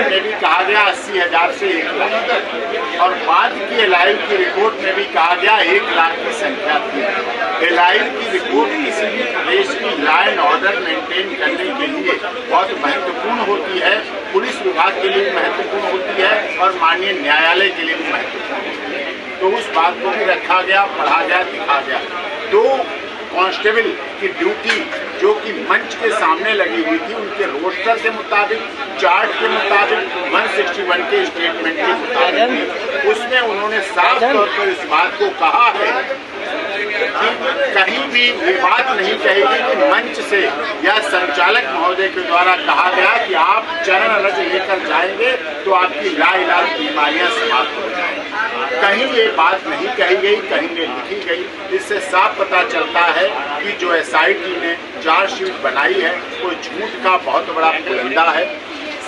में भी कहा गया 80,000 से 1 लाख, और बाद की एलाइव की रिपोर्ट में भी कहा गया 1 लाख की संख्या थी। एलाइव की रिपोर्ट किसी भी प्रदेश की लॉ एंड ऑर्डर मेंटेन करने के लिए बहुत महत्वपूर्ण होती है, पुलिस विभाग के लिए भी महत्वपूर्ण होती है और माननीय न्यायालय के लिए भी महत्वपूर्ण होती है। तो उस बात को भी रखा गया, पढ़ा गया, दिखा गया। 2 कांस्टेबल की ड्यूटी जो कि मंच के सामने लगी हुई थी, उनके रोस्टर के मुताबिक, चार्ट के मुताबिक, 161 के स्टेटमेंट के मुताबिक, उसमें उन्होंने साफ तौर पर इस बात को कहा है कि कहीं भी ये बात नहीं कहेगी कि मंच से या संचालक महोदय के द्वारा कहा गया कि आप चरण रज लेकर जाएंगे तो आपकी लाइलाज बीमारियां समाप्त हो जाएंगी। कहीं ये बात नहीं कही गई, कहीं नहीं लिखी गई। इससे साफ पता चलता है कि जो SIT ने चार्जशीट बनाई है वो झूठ का बहुत बड़ा पुलंदा है।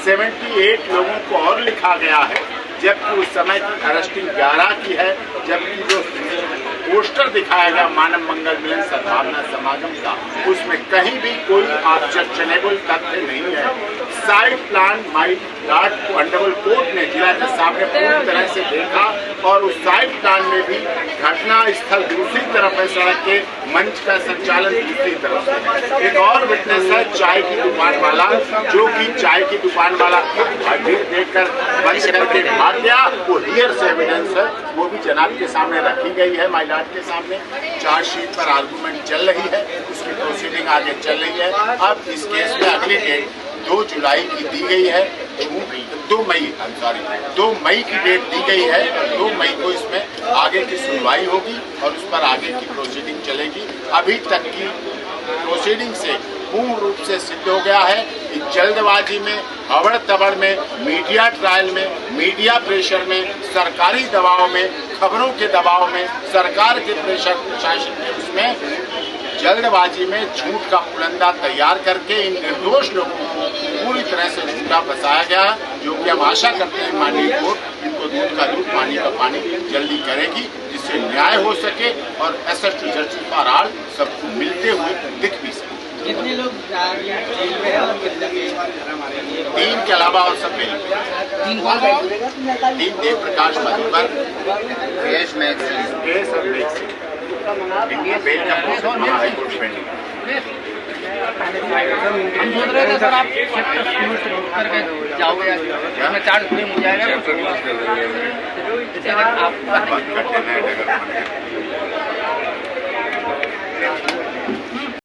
78 लोगों को और लिखा गया है, जबकि उस समय की अरेस्टिंग 11 की है, जबकि जो पोस्टर दिखाया गया मानव मंगल मिलन सद्भावना समागम का, उसमें कहीं भी कोई ऑब्जेक्शनेबल तथ्य नहीं है। साइड प्लान माई लॉर्ड को ऑनरेबल कोर्ट ने जिला जज साहब ने पूरी तरह से देखा और उस साइड प्लान में भी घटना स्थल दूसरी तरफ है, सड़क के मंच का संचालन दूसरी तरफ से है। एक और विटनेस है चाय की दुकान वाला, जो कि चाय की दुकान वाला खुद भीड़ देखकर बंद करके भाग गया। वो हियर्स एविडेंस है, वो भी जनाब के सामने रखी गई है, माई लॉर्ड के सामने। चार्जशीट पर आर्गूमेंट चल रही है, उसकी प्रोसीडिंग आगे चल रही है। अब इस केस में अगली डेट 2 जुलाई की दी गई है, 2 मई की डेट दी गई है। 2 मई को इसमें आगे की सुनवाई होगी और उस पर आगे की प्रोसीडिंग चलेगी। अभी तक की प्रोसीडिंग से पूर्ण रूप से सिद्ध हो गया है कि जल्दबाजी में, हवड़ तबड़ में, मीडिया ट्रायल में, मीडिया प्रेशर में, सरकारी दबाव में, खबरों के दबाव में, सरकार के प्रेशर, प्रशासन के उसमें जल्दबाजी में झूठ का पुलंदा तैयार करके इन निर्दोष लोगों को पूरी तरह से झूठा फंसाया गया, जो कि हम आशा करते हैं माननीय कोर्ट इनको दूध का दूध, पानी का पानी जल्दी करेगी, जिससे न्याय हो सके और SST जस्टिस फॉर ऑल सबको मिलते हुए दिख भी सके। कितने लोग जेल में हैं और कितने 3 के अलावा और सब मिल 3 कौन है? 3 देव प्रकाश मधुकर, केस और मेघ सिंह। इनकी बेल का प्रोसेस महाहाईकोर्ट पेंडिंग है। हम सोच रहे थे सर आप करके जाओगे, इसमें चार्ज फ्रेम हो जाएगा। बहुत कठिन है